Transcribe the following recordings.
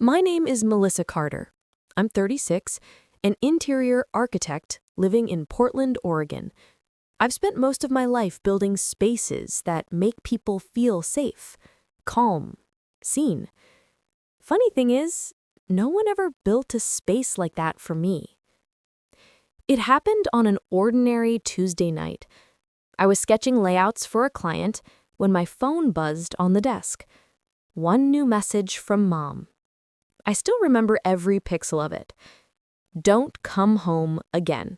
My name is Melissa Carter. I'm 36, an interior architect living in Portland, Oregon. I've spent most of my life building spaces that make people feel safe, calm, seen. Funny thing is, no one ever built a space like that for me. It happened on an ordinary Tuesday night. I was sketching layouts for a client when my phone buzzed on the desk. One new message from Mom. I still remember every pixel of it. Don't come home again.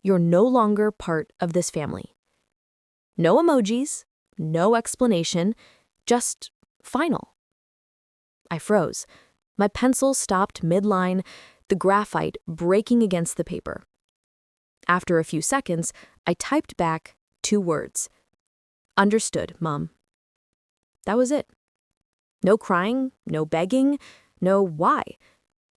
You're no longer part of this family. No emojis, no explanation, just final. I froze. My pencil stopped mid-line, the graphite breaking against the paper. After a few seconds, I typed back 2 words. Understood, Mom. That was it. No crying, no begging, no why.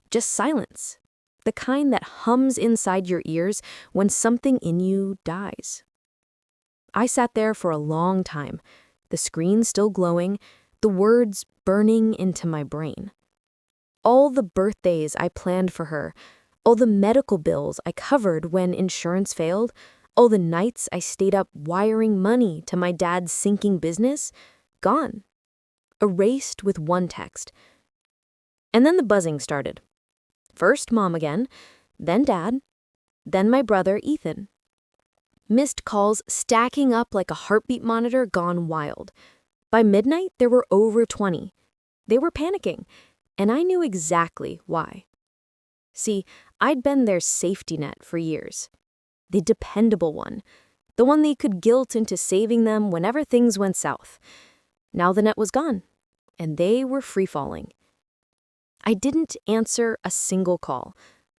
Just silence. The kind that hums inside your ears when something in you dies. I sat there for a long time, the screen still glowing, the words burning into my brain. All the birthdays I planned for her, all the medical bills I covered when insurance failed, all the nights I stayed up wiring money to my dad's sinking business, gone. Erased with one text. And then the buzzing started. First Mom again, then Dad, then my brother Ethan. Missed calls stacking up like a heartbeat monitor gone wild. By midnight, there were over 20. They were panicking, and I knew exactly why. See, I'd been their safety net for years. The dependable one. The one they could guilt into saving them whenever things went south. Now the net was gone, and they were free-falling. I didn't answer a single call.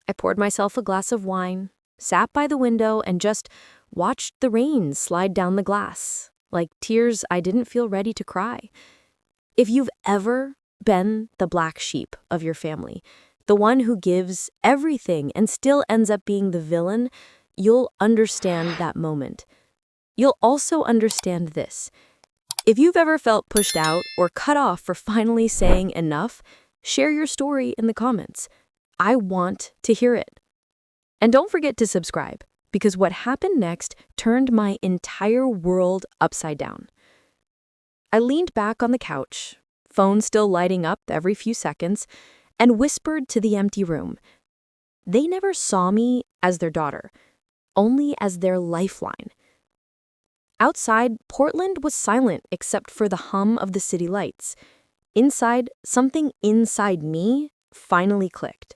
I poured myself a glass of wine, sat by the window, and just watched the rain slide down the glass, like tears I didn't feel ready to cry. If you've ever been the black sheep of your family, the one who gives everything and still ends up being the villain, you'll understand that moment. You'll also understand this. If you've ever felt pushed out or cut off for finally saying enough, share your story in the comments. I want to hear it. And don't forget to subscribe, because what happened next turned my entire world upside down. I leaned back on the couch, phone still lighting up every few seconds, and whispered to the empty room. They never saw me as their daughter, only as their lifeline. Outside, Portland was silent except for the hum of the city lights. Inside, something inside me finally clicked.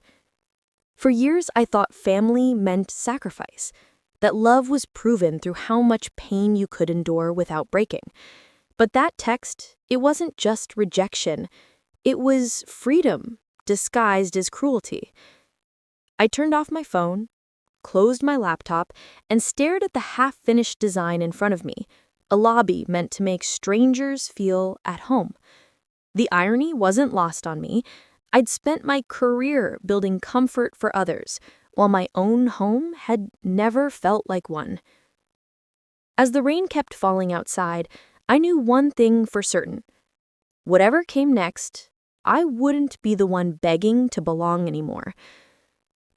For years, I thought family meant sacrifice, that love was proven through how much pain you could endure without breaking. But that text, it wasn't just rejection. It was freedom, disguised as cruelty. I turned off my phone, closed my laptop, and stared at the half-finished design in front of me, a lobby meant to make strangers feel at home. The irony wasn't lost on me. I'd spent my career building comfort for others, while my own home had never felt like one. As the rain kept falling outside, I knew one thing for certain. Whatever came next, I wouldn't be the one begging to belong anymore.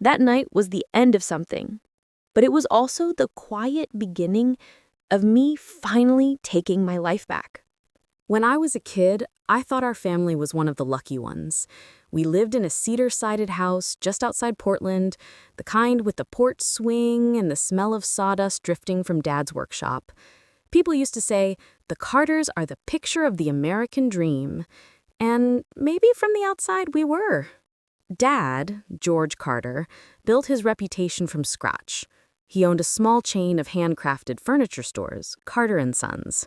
That night was the end of something, but it was also the quiet beginning of me finally taking my life back. When I was a kid, I thought our family was one of the lucky ones. We lived in a cedar-sided house just outside Portland, the kind with the porch swing and the smell of sawdust drifting from Dad's workshop. People used to say, the Carters are the picture of the American dream. And maybe from the outside we were. Dad, George Carter, built his reputation from scratch. He owned a small chain of handcrafted furniture stores, Carter & Sons.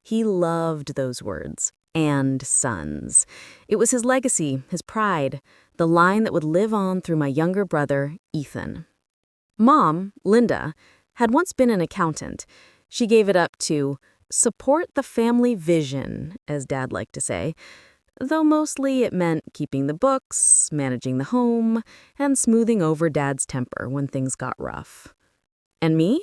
He loved those words, and sons. It was his legacy, his pride, the line that would live on through my younger brother, Ethan. Mom, Linda, had once been an accountant. She gave it up to support the family vision, as Dad liked to say, though mostly it meant keeping the books, managing the home, and smoothing over Dad's temper when things got rough. And me?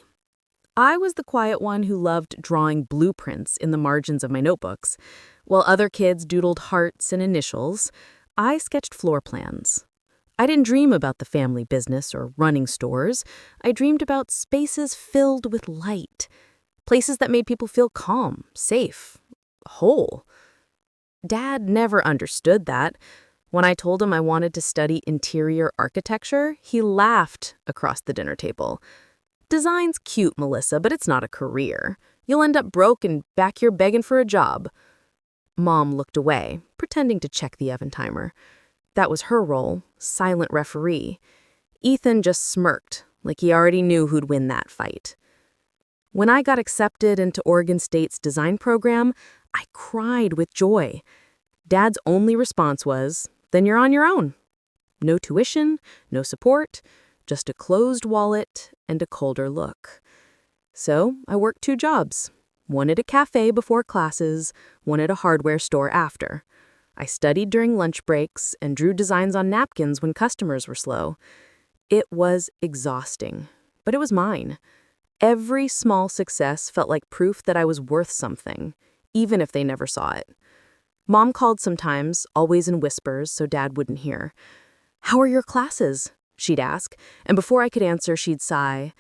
I was the quiet one who loved drawing blueprints in the margins of my notebooks. While other kids doodled hearts and initials, I sketched floor plans. I didn't dream about the family business or running stores. I dreamed about spaces filled with light, places that made people feel calm, safe, whole. Dad never understood that. When I told him I wanted to study interior architecture, he laughed across the dinner table. Design's cute, Melissa, but it's not a career. You'll end up broke and back here begging for a job. Mom looked away, pretending to check the oven timer. That was her role, silent referee. Ethan just smirked, like he already knew who'd win that fight. When I got accepted into Oregon State's design program, I cried with joy. Dad's only response was, "Then you're on your own." No tuition, no support, just a closed wallet and a colder look. So I worked 2 jobs, one at a cafe before classes, one at a hardware store after. I studied during lunch breaks and drew designs on napkins when customers were slow. It was exhausting, but it was mine. Every small success felt like proof that I was worth something, even if they never saw it. Mom called sometimes, always in whispers, so Dad wouldn't hear. "How are your classes?" she'd ask, and before I could answer, she'd sigh.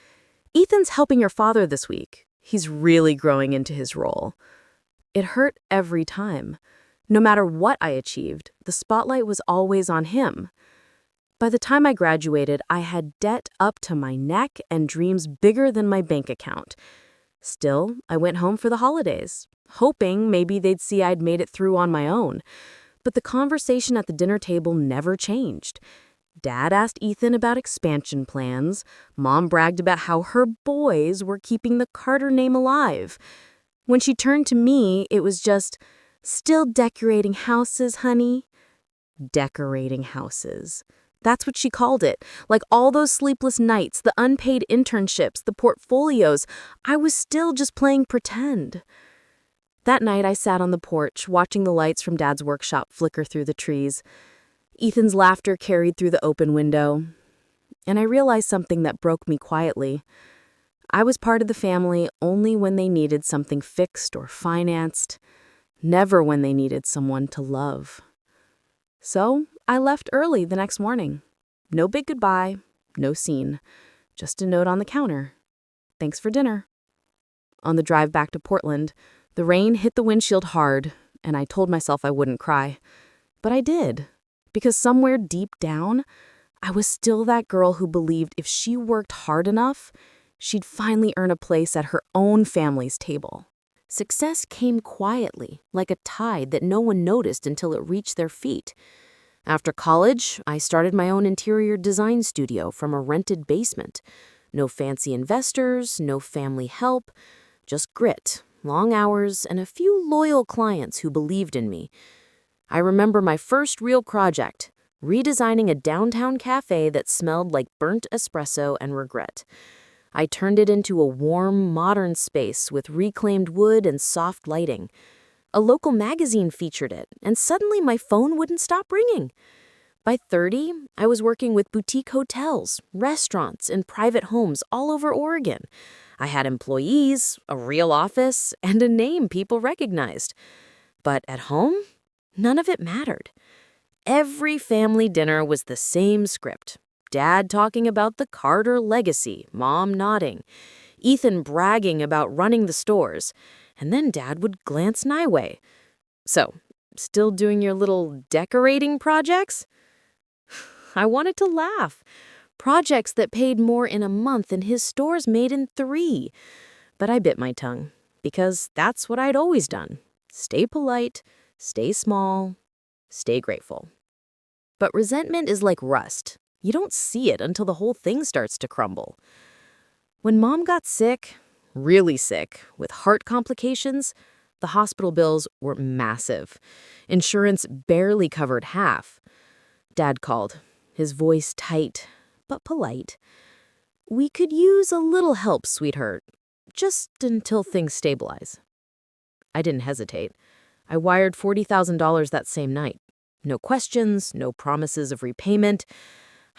"Ethan's helping your father this week. He's really growing into his role." It hurt every time. No matter what I achieved, the spotlight was always on him. By the time I graduated, I had debt up to my neck and dreams bigger than my bank account. Still, I went home for the holidays, hoping maybe they'd see I'd made it through on my own. But the conversation at the dinner table never changed. Dad asked Ethan about expansion plans. Mom bragged about how her boys were keeping the Carter name alive. When she turned to me, it was just, "Still decorating houses, honey?" Decorating houses. That's what she called it. Like all those sleepless nights, the unpaid internships, the portfolios, I was still just playing pretend. That night I sat on the porch, watching the lights from Dad's workshop flicker through the trees. Ethan's laughter carried through the open window. And I realized something that broke me quietly. I was part of the family only when they needed something fixed or financed, never when they needed someone to love. So I left early the next morning. No big goodbye, no scene, just a note on the counter. "Thanks for dinner." On the drive back to Portland, the rain hit the windshield hard, and I told myself I wouldn't cry. But I did, because somewhere deep down, I was still that girl who believed if she worked hard enough, she'd finally earn a place at her own family's table. Success came quietly, like a tide that no one noticed until it reached their feet. After college, I started my own interior design studio from a rented basement. No fancy investors, no family help, just grit, long hours, and a few loyal clients who believed in me. I remember my first real project, redesigning a downtown cafe that smelled like burnt espresso and regret. I turned it into a warm, modern space with reclaimed wood and soft lighting. A local magazine featured it, and suddenly my phone wouldn't stop ringing. By 30, I was working with boutique hotels, restaurants, and private homes all over Oregon. I had employees, a real office, and a name people recognized. But at home, none of it mattered. Every family dinner was the same script. Dad talking about the Carter legacy, Mom nodding, Ethan bragging about running the stores, and then Dad would glance my way. "So, still doing your little decorating projects?" I wanted to laugh. Projects that paid more in a month than his stores made in 3. But I bit my tongue, because that's what I'd always done. Stay polite, stay small, stay grateful. But resentment is like rust. You don't see it until the whole thing starts to crumble. When Mom got sick, really sick, with heart complications, the hospital bills were massive. Insurance barely covered half. Dad called, his voice tight, but polite. "We could use a little help, sweetheart, just until things stabilize." I didn't hesitate. I wired $40,000 that same night. No questions, no promises of repayment.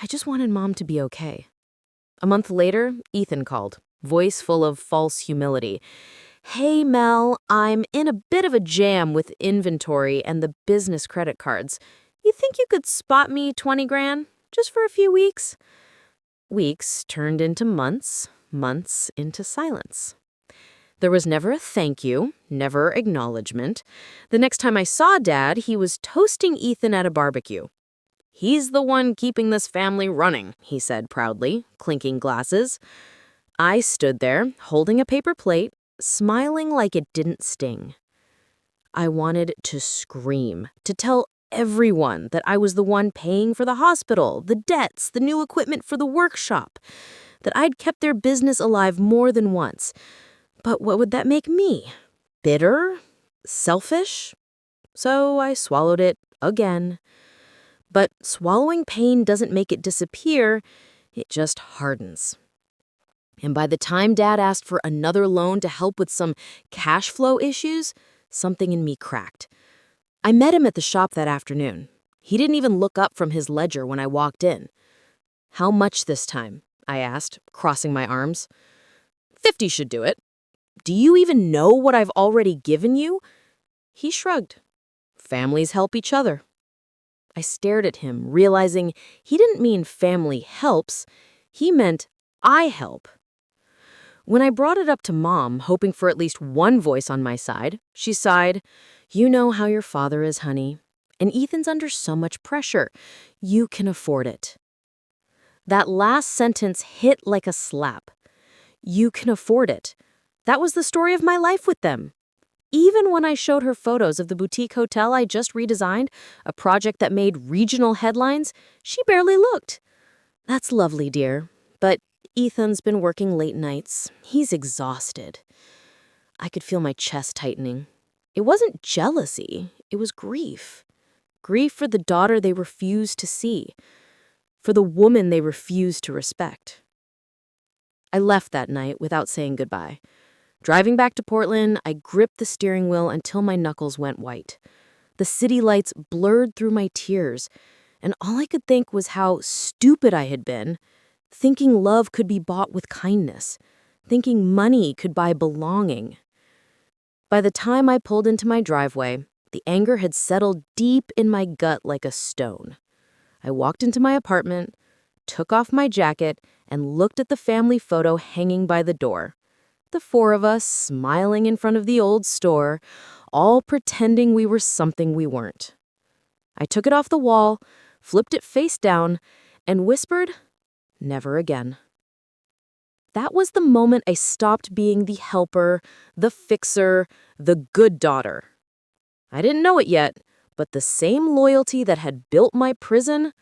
I just wanted Mom to be okay. A month later, Ethan called, voice full of false humility. "Hey, Mel, I'm in a bit of a jam with inventory and the business credit cards. You think you could spot me 20 grand just for a few weeks? Weeks turned into months, months into silence. There was never a thank you, never acknowledgement. The next time I saw Dad, he was toasting Ethan at a barbecue. "He's the one keeping this family running," he said proudly, clinking glasses. I stood there, holding a paper plate, smiling like it didn't sting. I wanted to scream, to tell everyone that I was the one paying for the hospital, the debts, the new equipment for the workshop, that I'd kept their business alive more than once. But what would that make me? Bitter? Selfish? So I swallowed it again. But swallowing pain doesn't make it disappear, it just hardens. And by the time Dad asked for another loan to help with some cash flow issues, something in me cracked. I met him at the shop that afternoon. He didn't even look up from his ledger when I walked in. "How much this time?" I asked, crossing my arms. "50 should do it." "Do you even know what I've already given you?" He shrugged. "Families help each other." I stared at him, realizing he didn't mean family helps. He meant I help. When I brought it up to Mom, hoping for at least one voice on my side, she sighed. "You know how your father is, honey. And Ethan's under so much pressure. You can afford it." That last sentence hit like a slap. You can afford it. That was the story of my life with them. Even when I showed her photos of the boutique hotel I just redesigned, a project that made regional headlines, she barely looked. "That's lovely, dear. But Ethan's been working late nights. He's exhausted." I could feel my chest tightening. It wasn't jealousy. It was grief. Grief for the daughter they refused to see. For the woman they refused to respect. I left that night without saying goodbye. Driving back to Portland, I gripped the steering wheel until my knuckles went white. The city lights blurred through my tears, and all I could think was how stupid I had been, thinking love could be bought with kindness, thinking money could buy belonging. By the time I pulled into my driveway, the anger had settled deep in my gut like a stone. I walked into my apartment, took off my jacket, and looked at the family photo hanging by the door. The four of us smiling in front of the old store, all pretending we were something we weren't. I took it off the wall, flipped it face down, and whispered, "Never again." That was the moment I stopped being the helper, the fixer, the good daughter. I didn't know it yet, but the same loyalty that had built my prison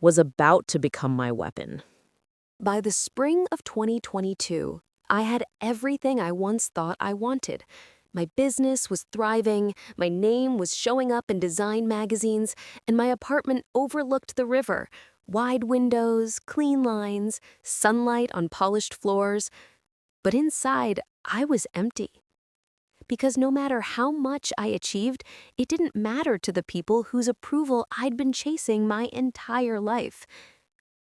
was about to become my weapon. By the spring of 2022, I had everything I once thought I wanted. My business was thriving, my name was showing up in design magazines, and my apartment overlooked the river. Wide windows, clean lines, sunlight on polished floors. But inside, I was empty. Because no matter how much I achieved, it didn't matter to the people whose approval I'd been chasing my entire life.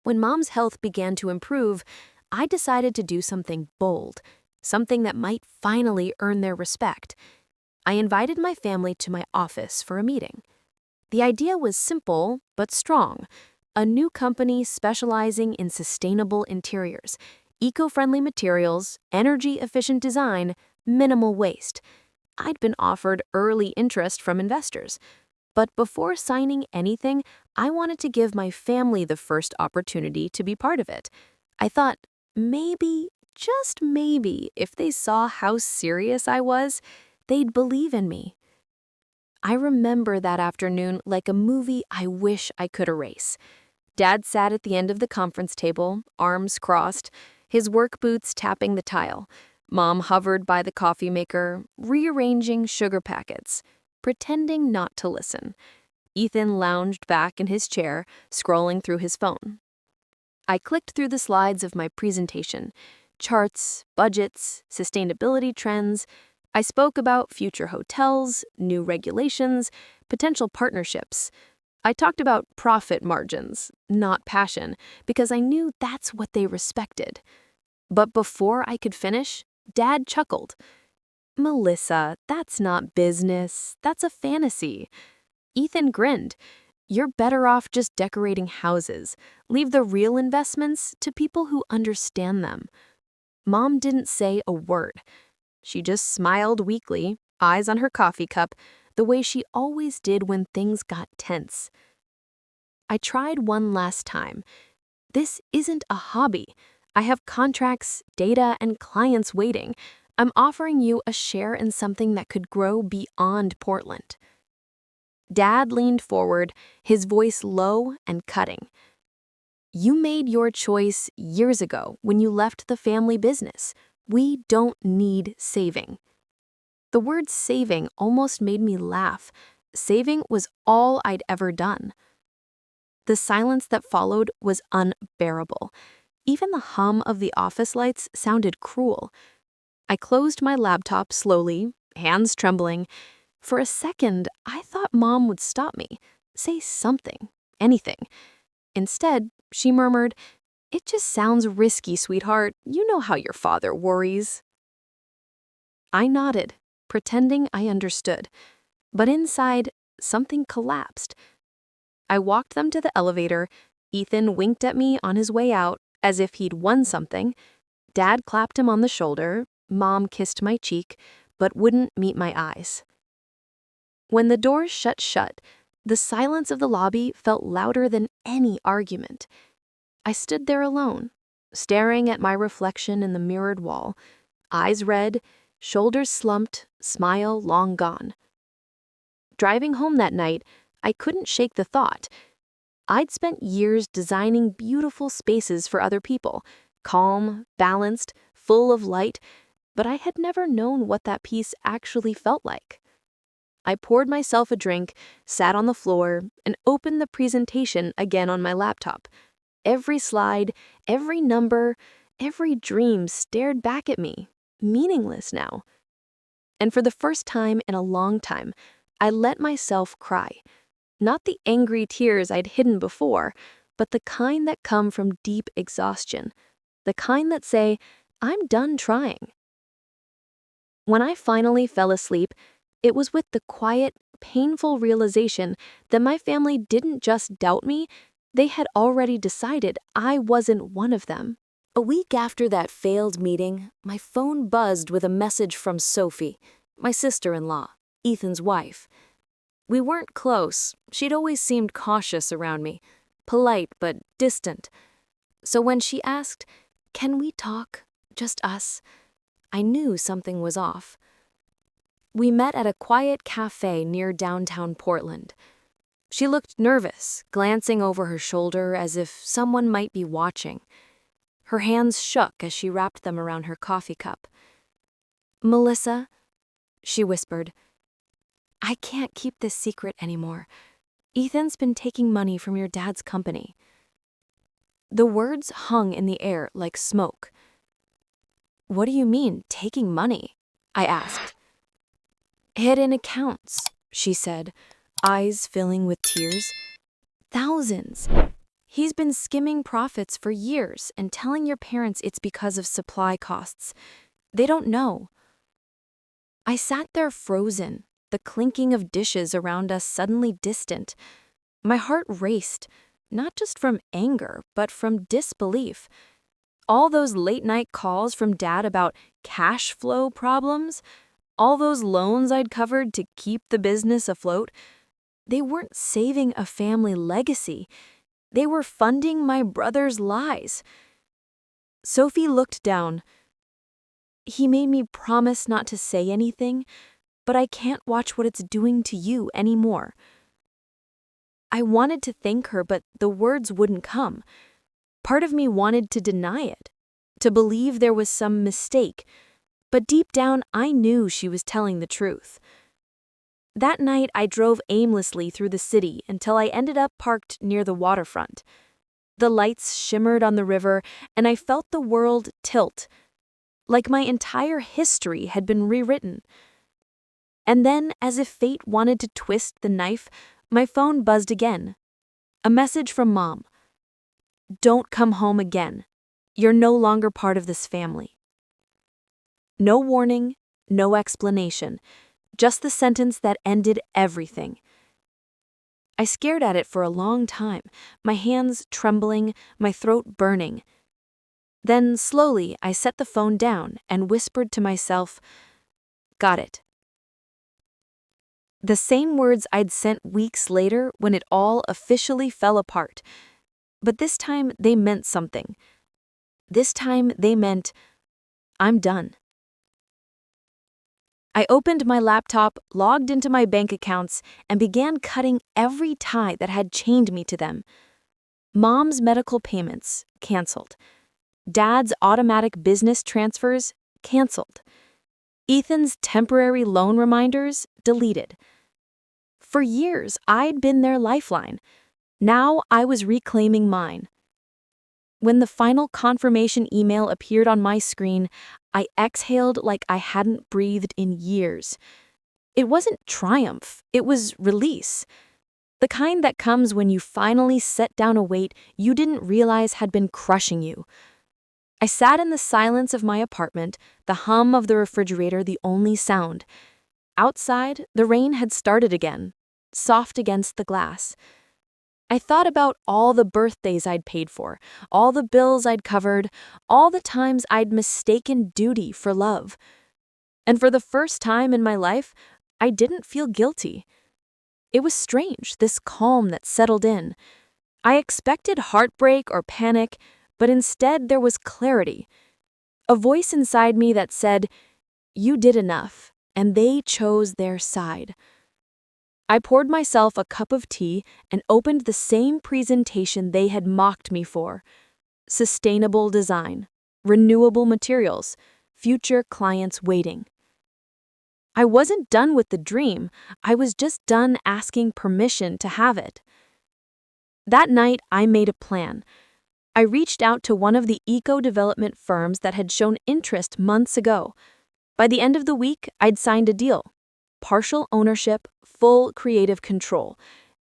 When Mom's health began to improve, I decided to do something bold, something that might finally earn their respect. I invited my family to my office for a meeting. The idea was simple but strong. A new company specializing in sustainable interiors, eco-friendly materials, energy-efficient design, minimal waste. I'd been offered early interest from investors. But before signing anything, I wanted to give my family the first opportunity to be part of it. I thought, maybe, just maybe, if they saw how serious I was, they'd believe in me. I remember that afternoon like a movie I wish I could erase. Dad sat at the end of the conference table, arms crossed, his work boots tapping the tile. Mom hovered by the coffee maker, rearranging sugar packets, pretending not to listen. Ethan lounged back in his chair, scrolling through his phone. I clicked through the slides of my presentation. Charts, budgets, sustainability trends. I spoke about future hotels, new regulations, potential partnerships. I talked about profit margins, not passion, because I knew that's what they respected. But before I could finish, Dad chuckled. "Melissa, that's not business. That's a fantasy." Ethan grinned. You're better off just decorating houses. Leave the real investments to people who understand them." Mom didn't say a word. She just smiled weakly, eyes on her coffee cup, the way she always did when things got tense. I tried one last time. "This isn't a hobby. I have contracts, data, and clients waiting. I'm offering you a share in something that could grow beyond Portland." Dad leaned forward, his voice low and cutting. "You made your choice years ago when you left the family business. We don't need saving." The word saving almost made me laugh. Saving was all I'd ever done. The silence that followed was unbearable. Even the hum of the office lights sounded cruel. I closed my laptop slowly, hands trembling. For a second, I thought Mom would stop me, say something, anything. Instead, she murmured, "It just sounds risky, sweetheart. You know how your father worries." I nodded, pretending I understood. But inside, something collapsed. I walked them to the elevator. Ethan winked at me on his way out, as if he'd won something. Dad clapped him on the shoulder. Mom kissed my cheek, but wouldn't meet my eyes. When the doors shut, the silence of the lobby felt louder than any argument. I stood there alone, staring at my reflection in the mirrored wall, eyes red, shoulders slumped, smile long gone. Driving home that night, I couldn't shake the thought. I'd spent years designing beautiful spaces for other people, calm, balanced, full of light, but I had never known what that peace actually felt like. I poured myself a drink, sat on the floor, and opened the presentation again on my laptop. Every slide, every number, every dream stared back at me, meaningless now. And for the first time in a long time, I let myself cry. Not the angry tears I'd hidden before, but the kind that come from deep exhaustion. The kind that say, "I'm done trying." When I finally fell asleep, it was with the quiet, painful realization that my family didn't just doubt me, they had already decided I wasn't one of them. A week after that failed meeting, my phone buzzed with a message from Sophie, my sister-in-law, Ethan's wife. We weren't close. She'd always seemed cautious around me, polite but distant. So when she asked, "Can we talk? Just us?" I knew something was off. We met at a quiet cafe near downtown Portland. She looked nervous, glancing over her shoulder as if someone might be watching. Her hands shook as she wrapped them around her coffee cup. "Melissa," she whispered, "I can't keep this secret anymore. Ethan's been taking money from your dad's company." The words hung in the air like smoke. "What do you mean, taking money?" I asked. "Hidden accounts," she said, eyes filling with tears. "Thousands. He's been skimming profits for years and telling your parents it's because of supply costs. They don't know." I sat there frozen, the clinking of dishes around us suddenly distant. My heart raced, not just from anger, but from disbelief. All those late-night calls from Dad about cash flow problems, all those loans I'd covered to keep the business afloat, they weren't saving a family legacy. They were funding my brother's lies. Sophie looked down. "He made me promise not to say anything, but I can't watch what it's doing to you anymore." I wanted to thank her, but the words wouldn't come. Part of me wanted to deny it, to believe there was some mistake, but deep down I knew she was telling the truth. That night I drove aimlessly through the city until I ended up parked near the waterfront. The lights shimmered on the river, and I felt the world tilt, like my entire history had been rewritten. And then, as if fate wanted to twist the knife, my phone buzzed again. A message from Mom. "Don't come home again. You're no longer part of this family." No warning, no explanation, just the sentence that ended everything. I stared at it for a long time, my hands trembling, my throat burning. Then, slowly, I set the phone down and whispered to myself, "Got it." The same words I'd sent weeks later when it all officially fell apart. But this time they meant something. This time they meant, I'm done. I opened my laptop, logged into my bank accounts, and began cutting every tie that had chained me to them. Mom's medical payments, canceled. Dad's automatic business transfers, canceled. Ethan's temporary loan reminders, deleted. For years, I'd been their lifeline. Now I was reclaiming mine. When the final confirmation email appeared on my screen, I exhaled like I hadn't breathed in years. It wasn't triumph, it was release. The kind that comes when you finally set down a weight you didn't realize had been crushing you. I sat in the silence of my apartment, the hum of the refrigerator the only sound. Outside, the rain had started again, soft against the glass. I thought about all the birthdays I'd paid for, all the bills I'd covered, all the times I'd mistaken duty for love. And for the first time in my life, I didn't feel guilty. It was strange, this calm that settled in. I expected heartbreak or panic, but instead there was clarity. A voice inside me that said, "You did enough," and they chose their side. I poured myself a cup of tea and opened the same presentation they had mocked me for. Sustainable design, renewable materials, future clients waiting. I wasn't done with the dream, I was just done asking permission to have it. That night, I made a plan. I reached out to one of the eco-development firms that had shown interest months ago. By the end of the week, I'd signed a deal. Partial ownership, full creative control.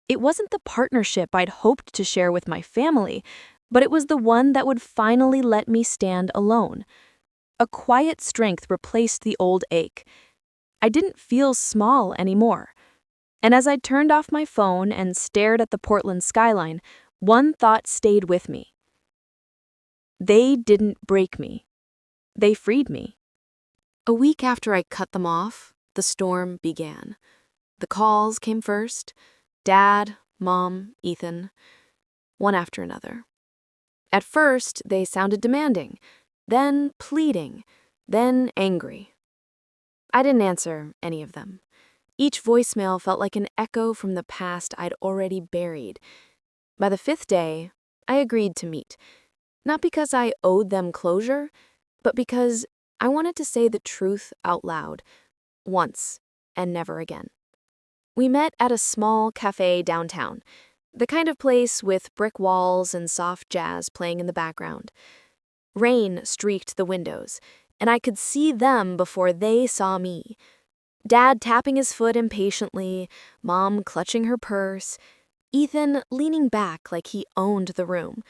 It wasn't the partnership I'd hoped to share with my family, but it was the one that would finally let me stand alone. A quiet strength replaced the old ache. I didn't feel small anymore. And as I turned off my phone and stared at the Portland skyline, one thought stayed with me. They didn't break me. They freed me. A week after I cut them off, the storm began. The calls came first. Dad, Mom, Ethan. One after another. At first, they sounded demanding, then pleading, then angry. I didn't answer any of them. Each voicemail felt like an echo from the past I'd already buried. By the fifth day, I agreed to meet. Not because I owed them closure, but because I wanted to say the truth out loud, once and never again. We met at a small cafe downtown, the kind of place with brick walls and soft jazz playing in the background. Rain streaked the windows, and I could see them before they saw me. Dad tapping his foot impatiently, Mom clutching her purse, Ethan leaning back like he owned the room.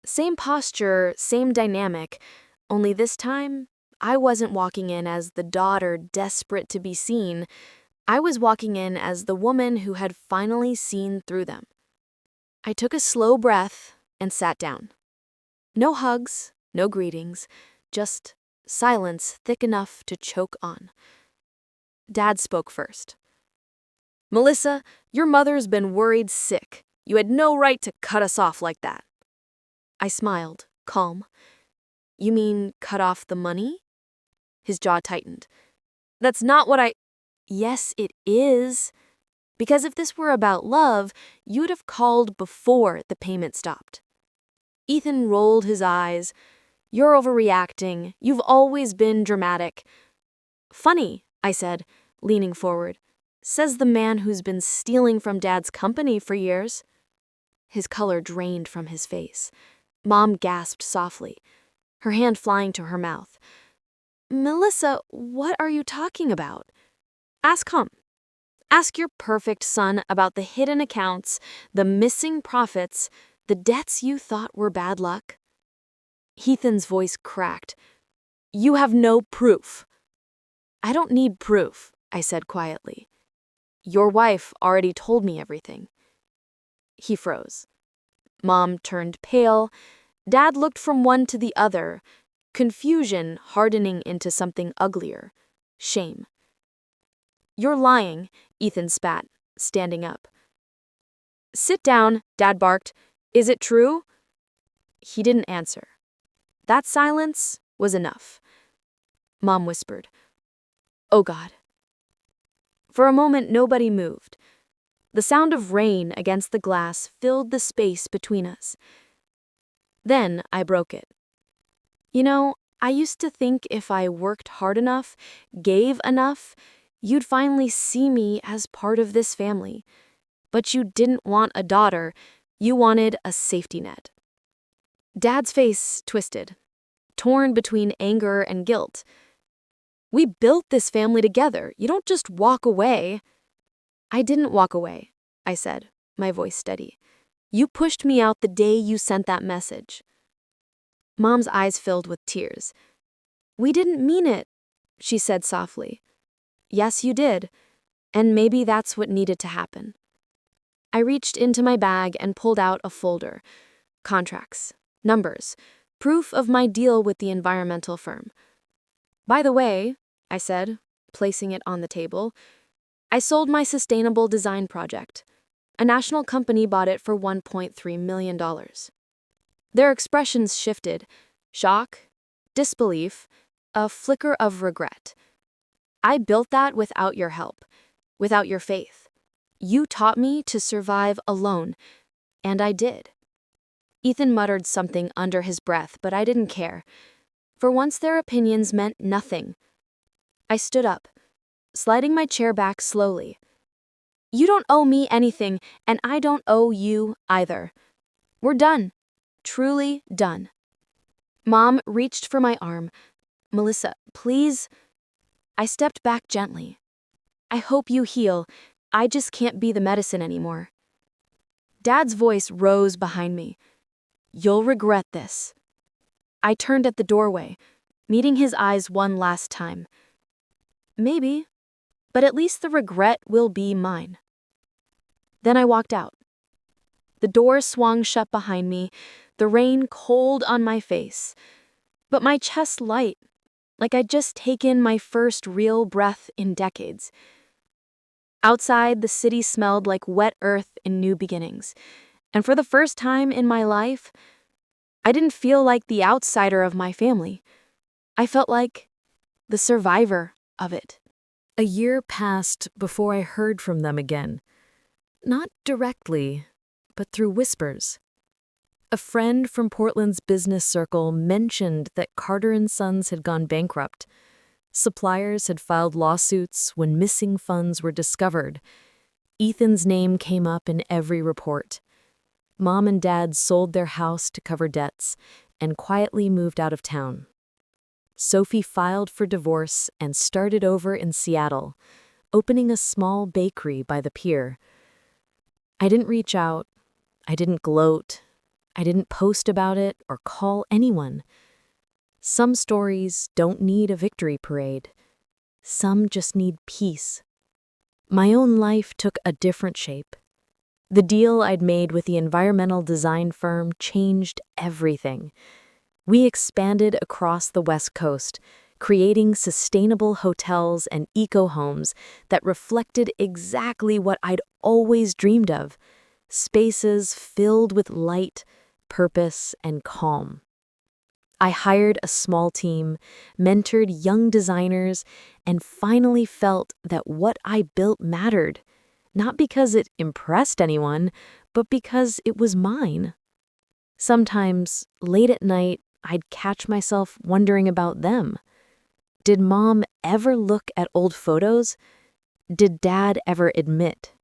Same posture, same dynamic, only this time, I wasn't walking in as the daughter desperate to be seen. I was walking in as the woman who had finally seen through them. I took a slow breath and sat down. No hugs, no greetings, just silence thick enough to choke on. Dad spoke first. "Melissa, your mother's been worried sick. You had no right to cut us off like that." I smiled, calm. "You mean cut off the money?" His jaw tightened. "That's not what I—" "Yes, it is. Because if this were about love, you'd have called before the payment stopped." Ethan rolled his eyes. "You're overreacting. You've always been dramatic." "Funny," I said, leaning forward. "Says the man who's been stealing from Dad's company for years." His color drained from his face. Mom gasped softly, her hand flying to her mouth. "Melissa, what are you talking about? Ask Hum. Ask your perfect son about the hidden accounts, the missing profits, the debts you thought were bad luck." Ethan's voice cracked. "You have no proof." "I don't need proof," I said quietly. "Your wife already told me everything. He froze. Mom turned pale. Dad looked from one to the other, confusion hardening into something uglier, shame. "You're lying," Ethan spat, standing up. "Sit down," Dad barked. "Is it true?" He didn't answer. That silence was enough. Mom whispered, "Oh God." For a moment, nobody moved. The sound of rain against the glass filled the space between us. Then I broke it. "You know, I used to think if I worked hard enough, gave enough, you'd finally see me as part of this family. But you didn't want a daughter, you wanted a safety net." Dad's face twisted, torn between anger and guilt. "We built this family together. You don't just walk away." "I didn't walk away," I said, my voice steady. "You pushed me out the day you sent that message." Mom's eyes filled with tears. "We didn't mean it," she said softly. "Yes, you did. And maybe that's what needed to happen." I reached into my bag and pulled out a folder. Contracts, numbers, proof of my deal with the environmental firm. "By the way," I said, placing it on the table, "I sold my sustainable design project. A national company bought it for $1.3 million. Their expressions shifted: shock, disbelief, a flicker of regret. "I built that without your help, without your faith. You taught me to survive alone, and I did." Ethan muttered something under his breath, but I didn't care. For once their opinions meant nothing. I stood up, sliding my chair back slowly. "You don't owe me anything, and I don't owe you either. We're done. Truly done." Mom reached for my arm. "Melissa, please." I stepped back gently. "I hope you heal. I just can't be the medicine anymore." Dad's voice rose behind me. "You'll regret this." I turned at the doorway, meeting his eyes one last time. "Maybe, but at least the regret will be mine." Then I walked out. The door swung shut behind me, the rain cold on my face, but my chest light, like I'd just taken my first real breath in decades. Outside, the city smelled like wet earth in new beginnings, and for the first time in my life, I didn't feel like the outsider of my family. I felt like the survivor of it. A year passed before I heard from them again. Not directly, but through whispers. A friend from Portland's business circle mentioned that Carter & Sons had gone bankrupt. Suppliers had filed lawsuits when missing funds were discovered. Ethan's name came up in every report. Mom and Dad sold their house to cover debts and quietly moved out of town. Sophie filed for divorce and started over in Seattle, opening a small bakery by the pier. I didn't reach out. I didn't gloat. I didn't post about it or call anyone. Some stories don't need a victory parade. Some just need peace. My own life took a different shape. The deal I'd made with the environmental design firm changed everything. We expanded across the West Coast, creating sustainable hotels and eco-homes that reflected exactly what I'd always dreamed of: spaces filled with light, purpose, and calm. I hired a small team, mentored young designers, and finally felt that what I built mattered, not because it impressed anyone, but because it was mine. Sometimes, late at night, I'd catch myself wondering about them. Did Mom ever look at old photos? Did Dad ever admit,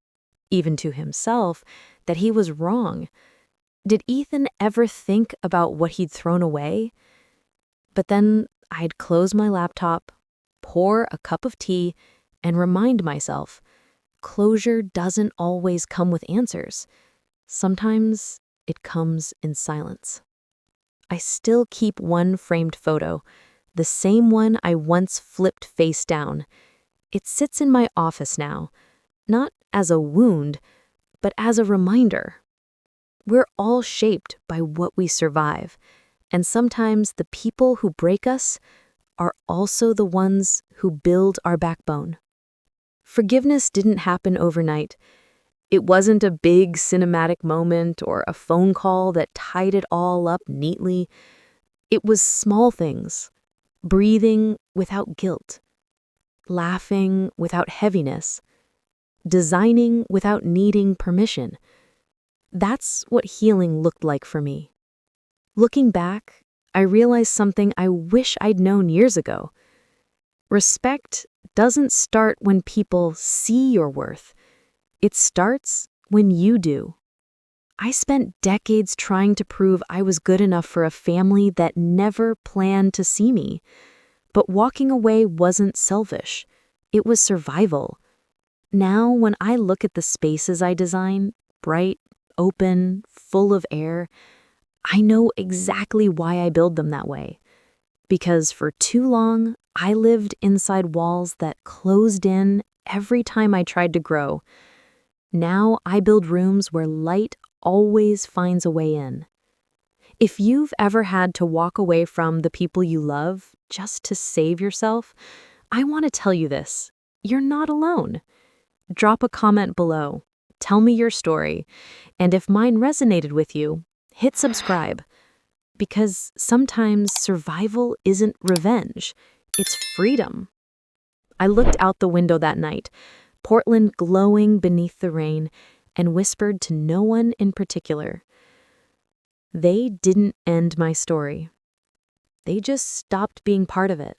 even to himself, that he was wrong? Did Ethan ever think about what he'd thrown away? But then I'd close my laptop, pour a cup of tea, and remind myself, closure doesn't always come with answers. Sometimes it comes in silence. I still keep one framed photo, the same one I once flipped face down. It sits in my office now, not as a wound, but as a reminder. We're all shaped by what we survive, and sometimes the people who break us are also the ones who build our backbone. Forgiveness didn't happen overnight. It wasn't a big cinematic moment or a phone call that tied it all up neatly. It was small things: breathing without guilt, laughing without heaviness, designing without needing permission. That's what healing looked like for me. Looking back, I realized something I wish I'd known years ago. Respect doesn't start when people see your worth. It starts when you do. I spent decades trying to prove I was good enough for a family that never planned to see me. But walking away wasn't selfish. It was survival. Now, when I look at the spaces I design, bright, open, full of air, I know exactly why I build them that way. Because for too long, I lived inside walls that closed in every time I tried to grow. Now I build rooms where light always finds a way in. If you've ever had to walk away from the people you love just to save yourself, I want to tell you this: you're not alone. Drop a comment below. Tell me your story. And if mine resonated with you, hit subscribe. Because sometimes survival isn't revenge, it's freedom. I looked out the window that night, Portland glowing beneath the rain, and whispered to no one in particular. They didn't end my story. They just stopped being part of it.